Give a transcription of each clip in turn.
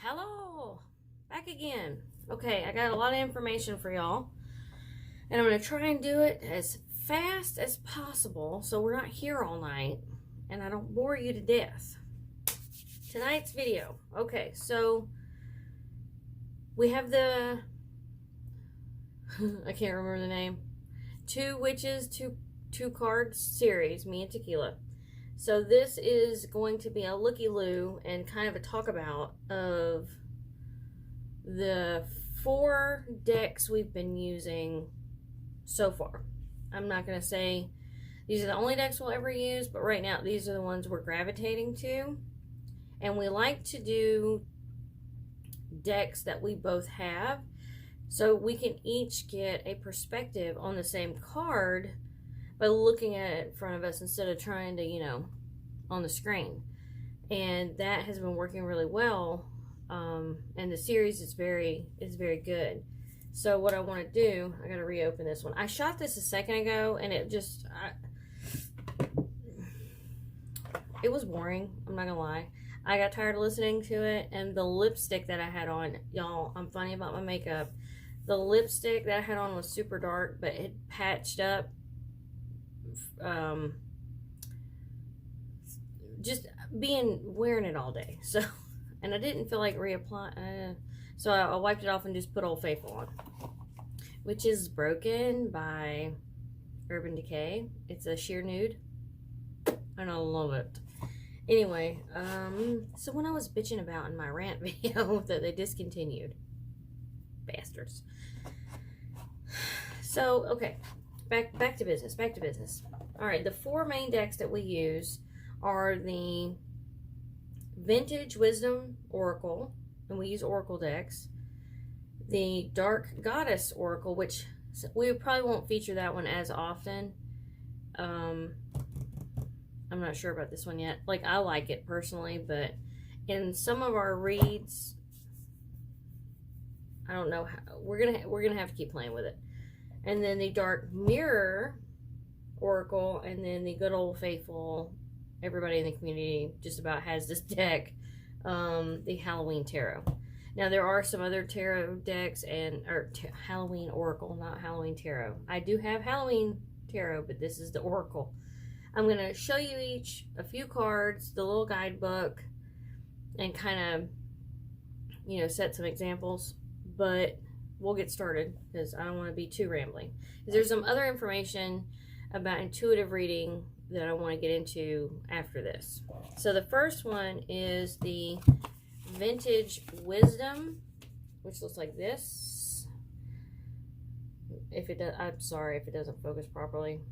Hello, back again. Okay, I got a lot of information for y'all, and I'm going to try and do it as fast as possible so we're not here all night and I don't bore you to death. Tonight's video. Okay, so we have the I can't remember the name. Two Witches, two cards series, me and Tequila. So this is going to be a looky-loo and kind of a talk about of the 4 decks we've been using so far. I'm not going to say these are the only decks we'll ever use, but right now these are the ones we're gravitating to. And we like to do decks that we both have so we can each get a perspective on the same card by looking at it in front of us instead of trying to, on the screen. And that has been working really well. And the series is very good. So what I want to do, I got to reopen this one. I shot this a second ago and it just, it was boring. I'm not gonna lie. I got tired of listening to it, and the lipstick that I had on, y'all, I'm funny about my makeup. The lipstick that I had on was super dark, but it patched up. Just wearing it all day, so, and I didn't feel like reapplying, so I wiped it off and just put Old Faithful on, which is Broken by Urban Decay. It's a sheer nude, and I love it. Anyway, so when I was bitching about in my rant video that they discontinued, bastards. So okay, back to business. All right, the 4 main decks that we use are the Vintage Wisdom Oracle, and we use Oracle decks. The Dark Goddess Oracle, which we probably won't feature that one as often. I'm not sure about this one yet. Like, I like it personally, but in some of our reads, I don't know how we're gonna have to keep playing with it. And then the Dark Mirror Oracle, and then the good old faithful, everybody in the community just about has this deck, the Halloween Tarot. Now there are some other tarot decks Halloween Oracle, not Halloween Tarot. I do have Halloween Tarot, but this is the Oracle. I'm going to show you each a few cards, the little guidebook, and kind of, set some examples, but we'll get started because I don't want to be too rambling. There's some other information about intuitive reading that I want to get into after this. So the first one is the Vintage Wisdom, which looks like this. If it does, I'm sorry if it doesn't focus properly.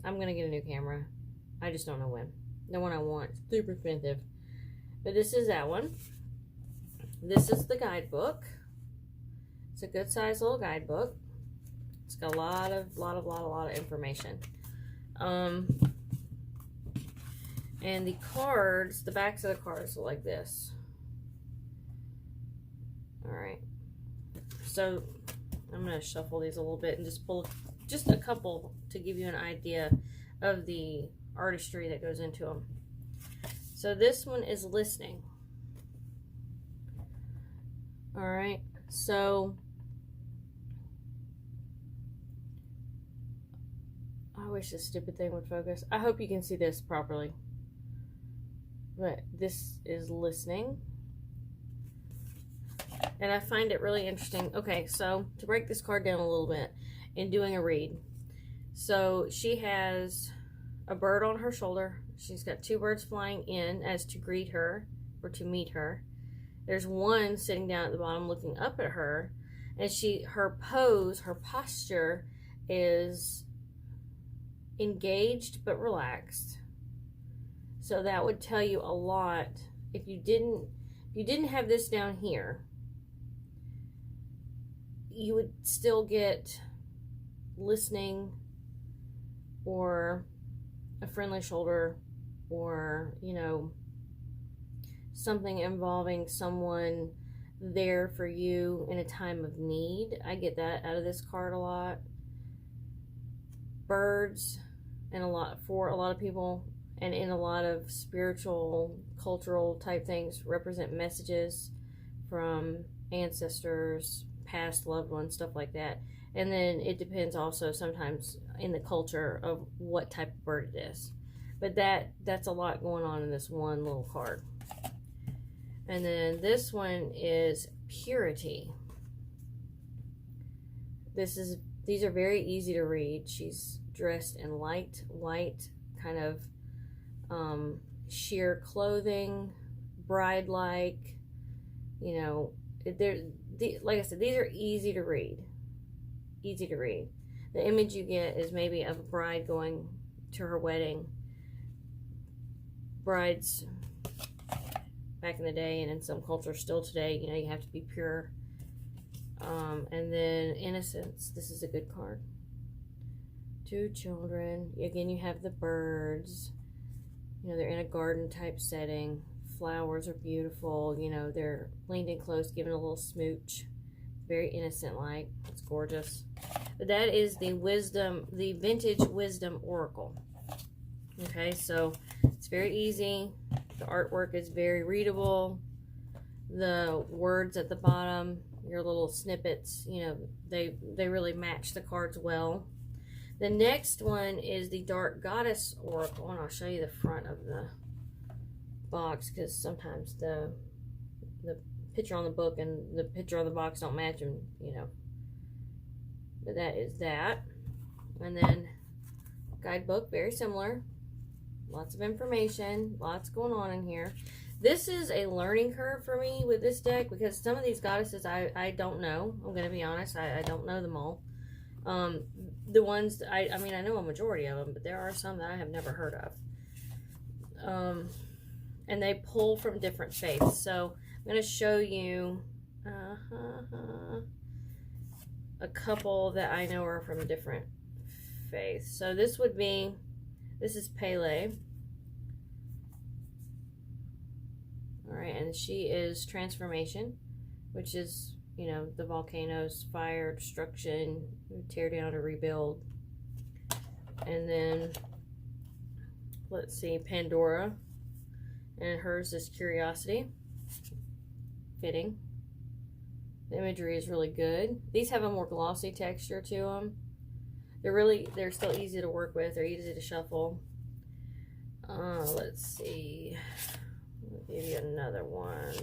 I'm gonna get a new camera. I just don't know when. The one I want, super expensive. But this is that one. This is the guidebook. It's a good sized little guidebook. It's got a lot of information. And the cards, the backs of the cards look like this. Alright. So I'm going to shuffle these a little bit and just pull just a couple to give you an idea of the artistry that goes into them. So this one is listening. Alright. So I wish this stupid thing would focus. I hope you can see this properly. But this is listening. And I find it really interesting. Okay, so to break this card down a little bit in doing a read. So she has a bird on her shoulder. She's got 2 birds flying in as to greet her or to meet her. There's one sitting down at the bottom looking up at her. And her pose, her posture is engaged but relaxed. So that would tell you a lot. If you didn't have this down here, you would still get listening or a friendly shoulder or, something involving someone there for you in a time of need. I get that out of this card a lot. Birds, and for a lot of people, and in a lot of spiritual, cultural type things, represent messages from ancestors, past loved ones, stuff like that. And then it depends also sometimes in the culture of what type of bird it is. But that's a lot going on in this one little card. And then this one is purity. These are very easy to read. She's dressed in light white, kind of sheer clothing, bride-like. You know, like I said, these are easy to read. Easy to read. The image you get is maybe of a bride going to her wedding. Brides back in the day, and in some cultures still today, you know, you have to be pure. And then innocence. This is a good card. 2 children. Again, you have the birds. You know, they're in a garden type setting. Flowers are beautiful. You know, they're leaned in close, giving a little smooch. Very innocent like. It's gorgeous. But that is the Vintage Wisdom Oracle. Okay, so it's very easy. The artwork is very readable. The words at the bottom, your little snippets, you know, they really match the cards well. The next one is the Dark Goddess Oracle, and I'll show you the front of the box because sometimes the picture on the book and the picture on the box don't match them, you know. But that is that. And then guidebook, very similar. Lots of information, lots going on in here. This is a learning curve for me with this deck because some of these goddesses I don't know. I'm going to be honest, I don't know them all. The ones, I mean, I know a majority of them, but there are some that I have never heard of. And they pull from different faiths. So I'm going to show you a couple that I know are from different faiths. So this is Pele. Alright, and she is transformation, which is, you know, the volcanoes, fire, destruction, tear down or rebuild. And then, let's see, Pandora. And hers is curiosity. Fitting. The imagery is really good. These have a more glossy texture to them. They're still easy to work with. They're easy to shuffle. Let's see. I'll give you another one.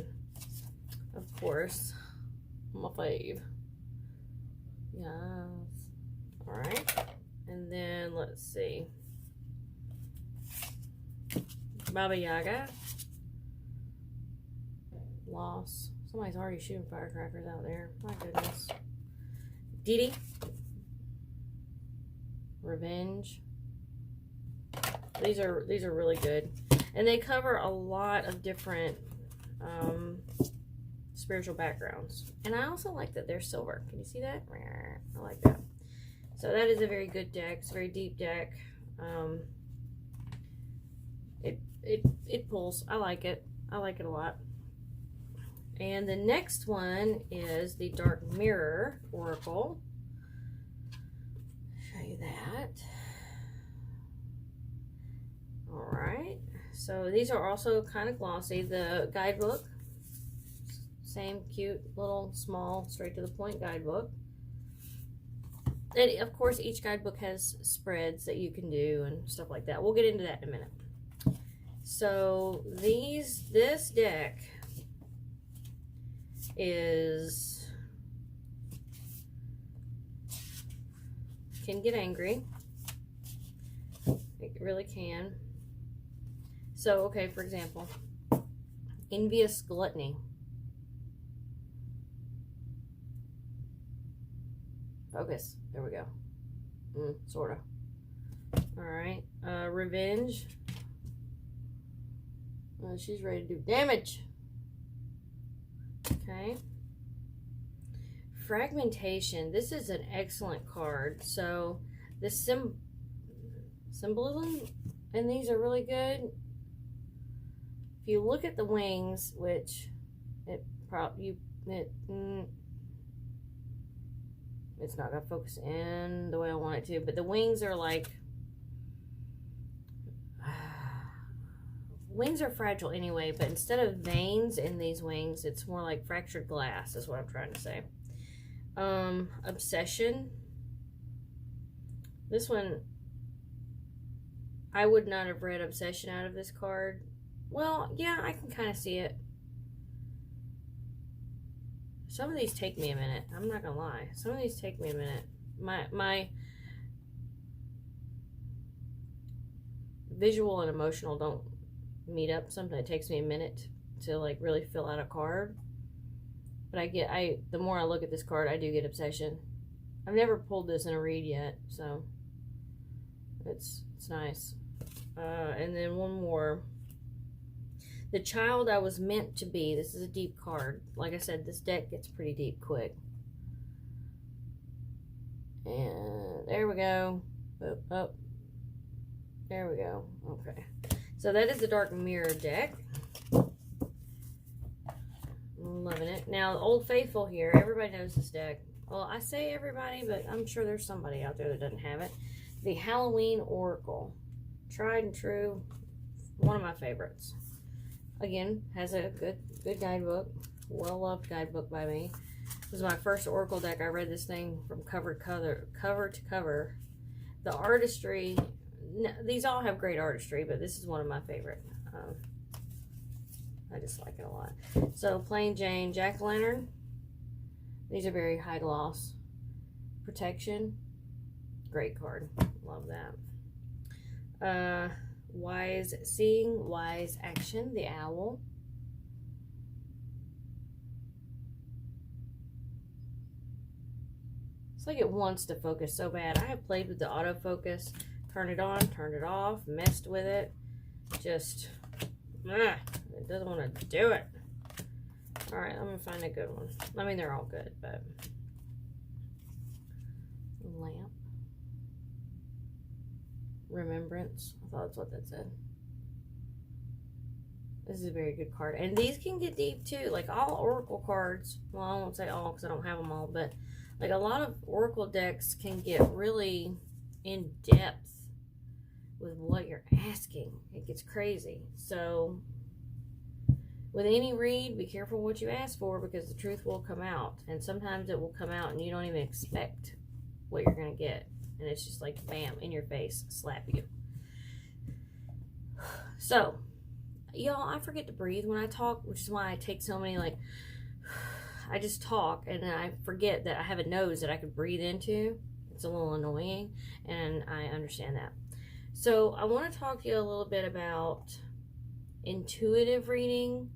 Of course, my fave. Yes. Alright. And then, let's see. Baba Yaga. Loss. Somebody's already shooting firecrackers out there. My goodness. Didi. Revenge. These are really good. And they cover a lot of different spiritual backgrounds. And I also like that they're silver. Can you see that? I like that. So that is a very good deck. It's a very deep deck. It pulls. I like it. I like it a lot. And the next one is the Dark Mirror Oracle. Show you that. Alright. So these are also kind of glossy. The guidebook, same cute little small straight to the point guidebook. And of course each guidebook has spreads that you can do and stuff like that. We'll get into that in a minute. So this deck can get angry. It really can. So, okay, for example, envious gluttony. Focus. There we go. Sort of. Alright. Revenge. She's ready to do damage. Okay. Fragmentation. This is an excellent card. So, the symbolism and these are really good. If you look at the wings, which it's not gonna focus in the way I want it to, but the wings are like wings are fragile anyway, but instead of veins in these wings, it's more like fractured glass is what I'm trying to say. Obsession. This one, I would not have read Obsession out of this card. Well, yeah, I can kind of see it. Some of these take me a minute. I'm not gonna lie. Some of these take me a minute. My visual and emotional don't meet up. Sometimes it takes me a minute to like really fill out a card. But the more I look at this card, I do get Obsession. I've never pulled this in a read yet, so it's nice. And then one more. The Child I Was Meant to Be. This is a deep card. Like I said, this deck gets pretty deep quick. And there we go. Oh. There we go. Okay. So that is the Dark Mirror deck. I'm loving it. Now, Old Faithful here. Everybody knows this deck. Well, I say everybody, but I'm sure there's somebody out there that doesn't have it. The Halloween Oracle. Tried and true. One of my favorites. Again, has a good guidebook. Well-loved guidebook by me. This is my first Oracle deck. I read this thing from cover to cover. The artistry, these all have great artistry, but this is one of my favorite. I just like it a lot. So, Plain Jane, Jack-o'-lantern. These are very high gloss. Protection. Great card. Love that. Wise Seeing, Wise Action, the Owl. It's like it wants to focus so bad. I have played with the autofocus, turned it on, turned it off, messed with it. Just, it doesn't want to do it. Alright, I'm going to find a good one. I mean, they're all good, but. Lamp. Remembrance. I thought that's what that said. This is a very good card. And these can get deep too. Like all Oracle cards. Well, I won't say all because I don't have them all. But like a lot of Oracle decks can get really in depth with what you're asking. It gets crazy. So with any read, be careful what you ask for because the truth will come out. And sometimes it will come out and you don't even expect what you're going to get. And it's just like, bam, in your face, slap you. So, y'all, I forget to breathe when I talk, which is why I take so many, like, I just talk, and then I forget that I have a nose that I could breathe into. It's a little annoying, and I understand that. So, I want to talk to you a little bit about intuitive reading.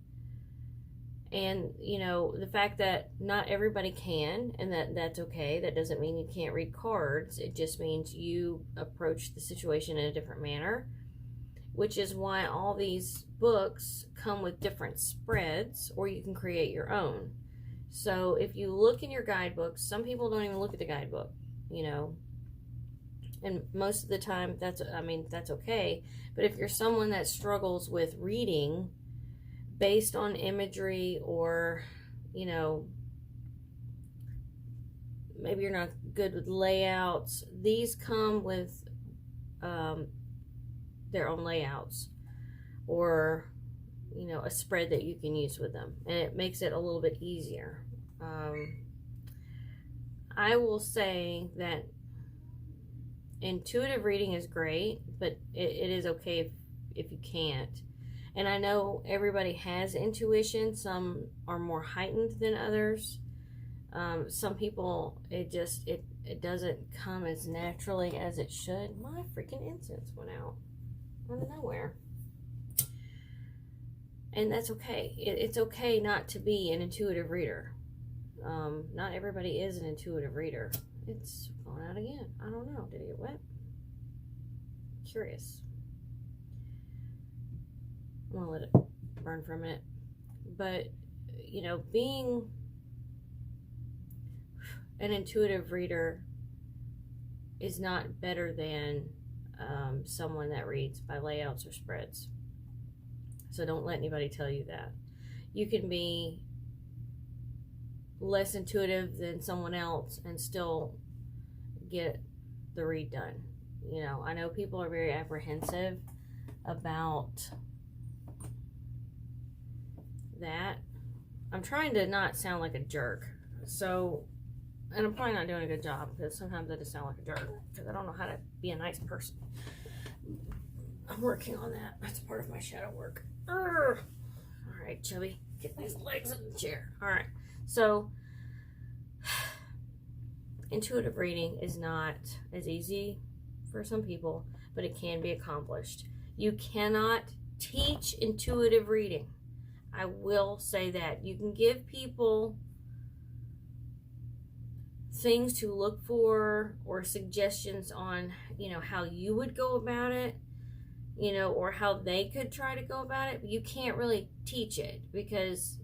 And, you know, the fact that not everybody can, and that's okay. That doesn't mean you can't read cards. It just means you approach the situation in a different manner, which is why all these books come with different spreads, or you can create your own. So if you look in your guidebooks, some people don't even look at the guidebook, you know, and most of the time that's okay. But if you're someone that struggles with reading based on imagery, or, you know, maybe you're not good with layouts, these come with their own layouts, or, you know, a spread that you can use with them, and it makes it a little bit easier. I will say that intuitive reading is great, but it is okay if you can't. And I know everybody has intuition. Some are more heightened than others. Some people, it doesn't come as naturally as it should. My freaking incense went out out of nowhere. And that's okay. It's okay not to be an intuitive reader. Not everybody is an intuitive reader. It's gone out again. I don't know. Did it get wet? Curious. I'm gonna let it burn for a minute. But, you know, being an intuitive reader is not better than someone that reads by layouts or spreads. So don't let anybody tell you that. You can be less intuitive than someone else and still get the read done. You know, I know people are very apprehensive about that. I'm trying to not sound like a jerk. So, and I'm probably not doing a good job because sometimes I just sound like a jerk because I don't know how to be a nice person. I'm working on that. That's part of my shadow work. All right, Chubby, get these legs in the chair. All right, so intuitive reading is not as easy for some people, but it can be accomplished. You cannot teach intuitive reading. I will say that. You can give people things to look for or suggestions on, how you would go about it, or how they could try to go about it. But you can't really teach it because,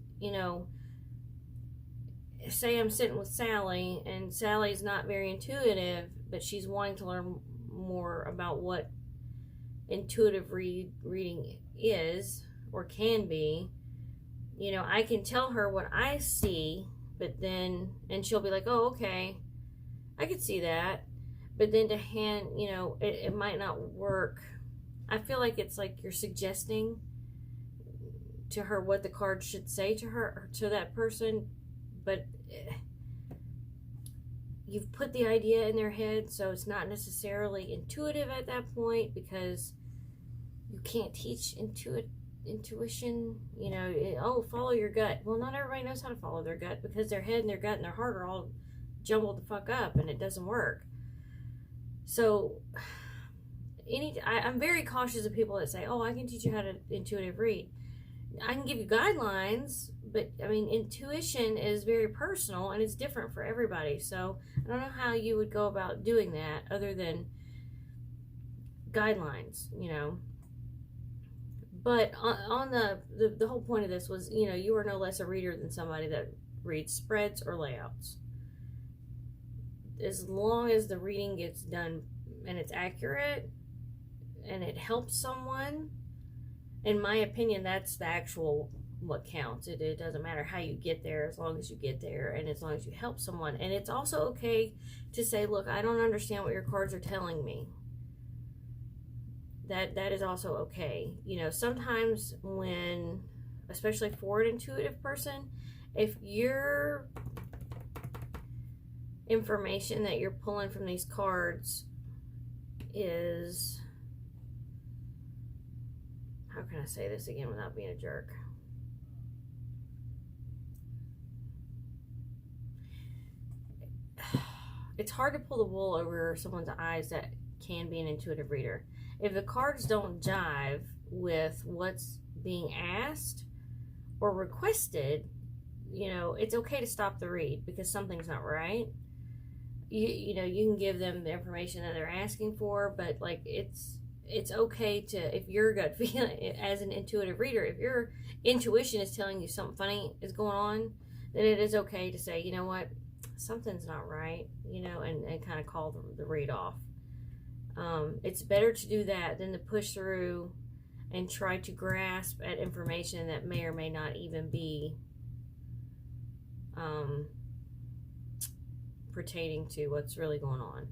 say I'm sitting with Sally and Sally's not very intuitive, but she's wanting to learn more about what intuitive reading is or can be. I can tell her what I see, but then, and she'll be like, oh, okay, I could see that. But then to hand, it might not work. I feel like it's like you're suggesting to her what the card should say to her, or to that person, but you've put the idea in their head, so it's not necessarily intuitive at that point because you can't teach intuition, follow your gut. Well, not everybody knows how to follow their gut because their head and their gut and their heart are all jumbled the fuck up and it doesn't work. So I'm very cautious of people that say, oh, I can teach you how to intuitive read. I can give you guidelines, but intuition is very personal and it's different for everybody. So I don't know how you would go about doing that other than guidelines, But on the whole point of this was, you are no less a reader than somebody that reads spreads or layouts. As long as the reading gets done and it's accurate and it helps someone, in my opinion, that's the actual what counts. It doesn't matter how you get there as long as you get there and as long as you help someone. And it's also okay to say, look, I don't understand what your cards are telling me. That is also okay. Sometimes when, especially for an intuitive person, if your information that you're pulling from these cards is, how can I say this again without being a jerk? It's hard to pull the wool over someone's eyes that can be an intuitive reader. If the cards don't jive with what's being asked or requested, it's okay to stop the read because something's not right. You can give them the information that they're asking for, but it's okay to, if your gut feeling as an intuitive reader, if your intuition is telling you something funny is going on, then it is okay to say, you know what, something's not right, and kind of call the read off. It's better to do that than to push through and try to grasp at information that may or may not even be pertaining to what's really going on.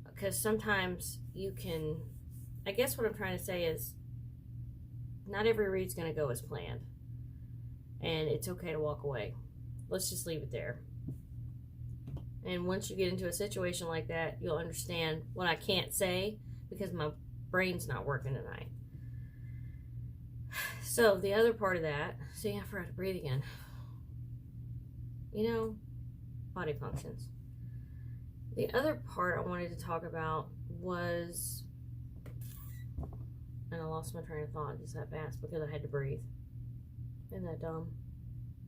Because sometimes you can, I guess what I'm trying to say is, not every read's going to go as planned. And it's okay to walk away. Let's just leave it there. And once you get into a situation like that, you'll understand what I can't say because my brain's not working tonight. So the other part of that, see, I forgot to breathe again. Body functions. The other part I wanted to talk about was, and I lost my train of thought just that fast because I had to breathe. Isn't that dumb?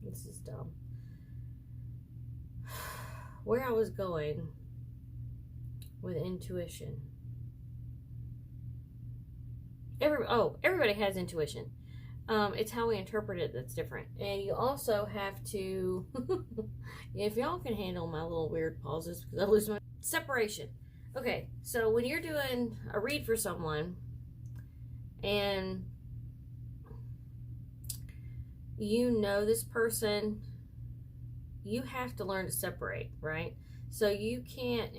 This is dumb. Where I was going with intuition. Everybody has intuition. It's how we interpret it that's different. And you also have to, if y'all can handle my little weird pauses because I lose my separation. Okay, so when you're doing a read for someone and this person, you have to learn to separate, right? So you can't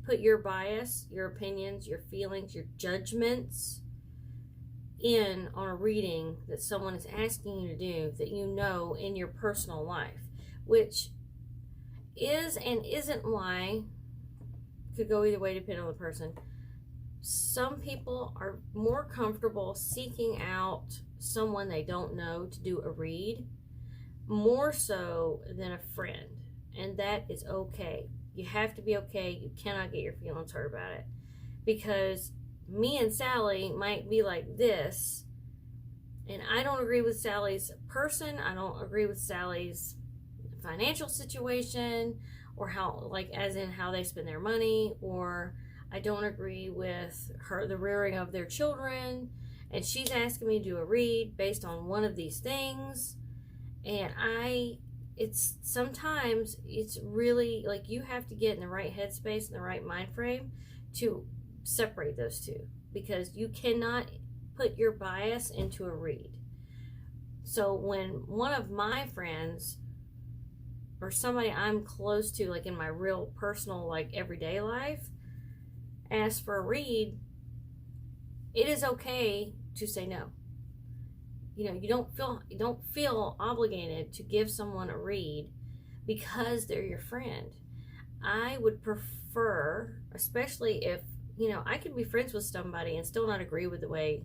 put your bias, your opinions, your feelings, your judgments in on a reading that someone is asking you to do that you know in your personal life, which is and isn't why, could go either way depending on the person. Some people are more comfortable seeking out someone they don't know to do a read, more so than a friend, and that is okay. You have to be okay. You cannot get your feelings hurt about it, because me and Sally might be like this, and I don't agree with Sally's person. I don't agree with Sally's financial situation, or how, like, as in how they spend their money, or I don't agree with the rearing of their children, and she's asking me to do a read based on one of these things, and sometimes it's really, like, you have to get in the right headspace and the right mind frame to separate those two, because you cannot put your bias into a read. So when one of my friends or somebody I'm close to, like in my real personal, like everyday life, asks for a read, it is okay to say no. You don't feel obligated to give someone a read because they're your friend. I would prefer, especially if, I could be friends with somebody and still not agree with the way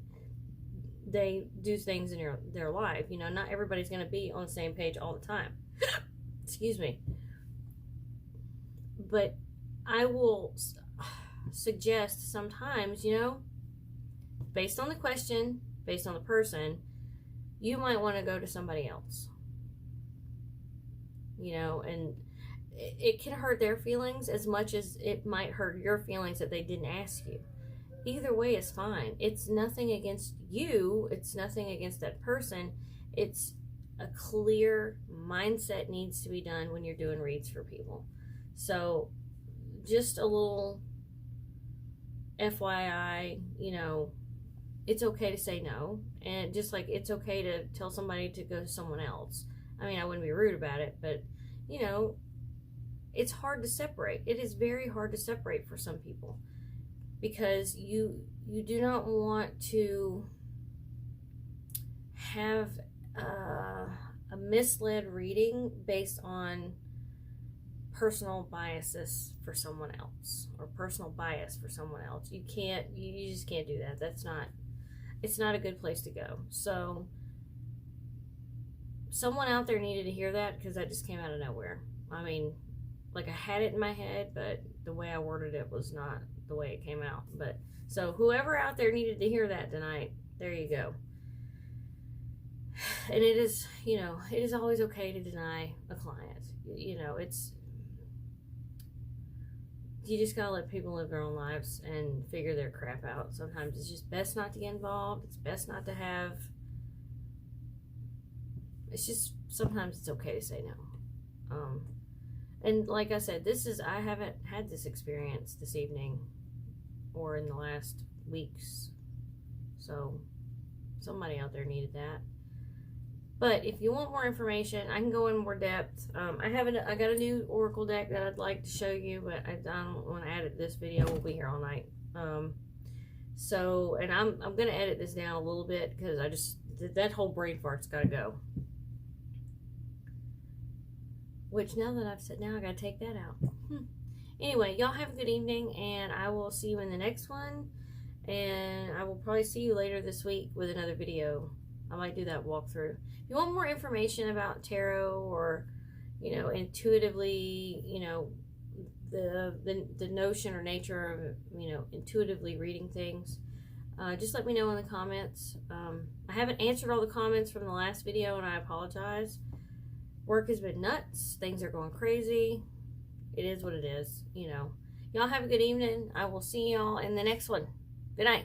they do things in their life. Not everybody's going to be on the same page all the time. Excuse me. But I will suggest sometimes, based on the question, based on the person, you might want to go to somebody else. And it can hurt their feelings as much as it might hurt your feelings that they didn't ask you. Either way is fine. It's nothing against you. It's nothing against that person. It's a clear mindset needs to be done when you're doing reads for people. So just a little FYI, it's okay to say no. And just like it's okay to tell somebody to go to someone else. I mean, I wouldn't be rude about it, but it's hard to separate. It is very hard to separate for some people, because you do not want to have a misled reading based on personal biases for someone else, or personal bias for someone else. You just can't do that. It's not a good place to go. So someone out there needed to hear that, because that just came out of nowhere. I mean, like, I had it in my head, but the way I worded it was not the way it came out. But so whoever out there needed to hear that tonight, there you go. And it is, it is always okay to deny a client. You just gotta let people live their own lives and figure their crap out. Sometimes it's just best not to get involved. It's best not to have. It's just, sometimes it's okay to say no. And like I said, I haven't had this experience this evening or in the last weeks. So somebody out there needed that. But if you want more information, I can go in more depth. I got a new Oracle deck that I'd like to show you, but I don't want to edit this video. We'll be here all night. And I'm gonna edit this down a little bit, because that whole brain fart's gotta go. Which, now that I've said, now I gotta take that out. Anyway, y'all have a good evening, and I will see you in the next one. And I will probably see you later this week with another video. I might do that walkthrough. If you want more information about tarot, or, intuitively, the notion or nature of, intuitively reading things, just let me know in the comments. I haven't answered all the comments from the last video, and I apologize. Work has been nuts. Things are going crazy. It is what it is, Y'all have a good evening. I will see y'all in the next one. Good night.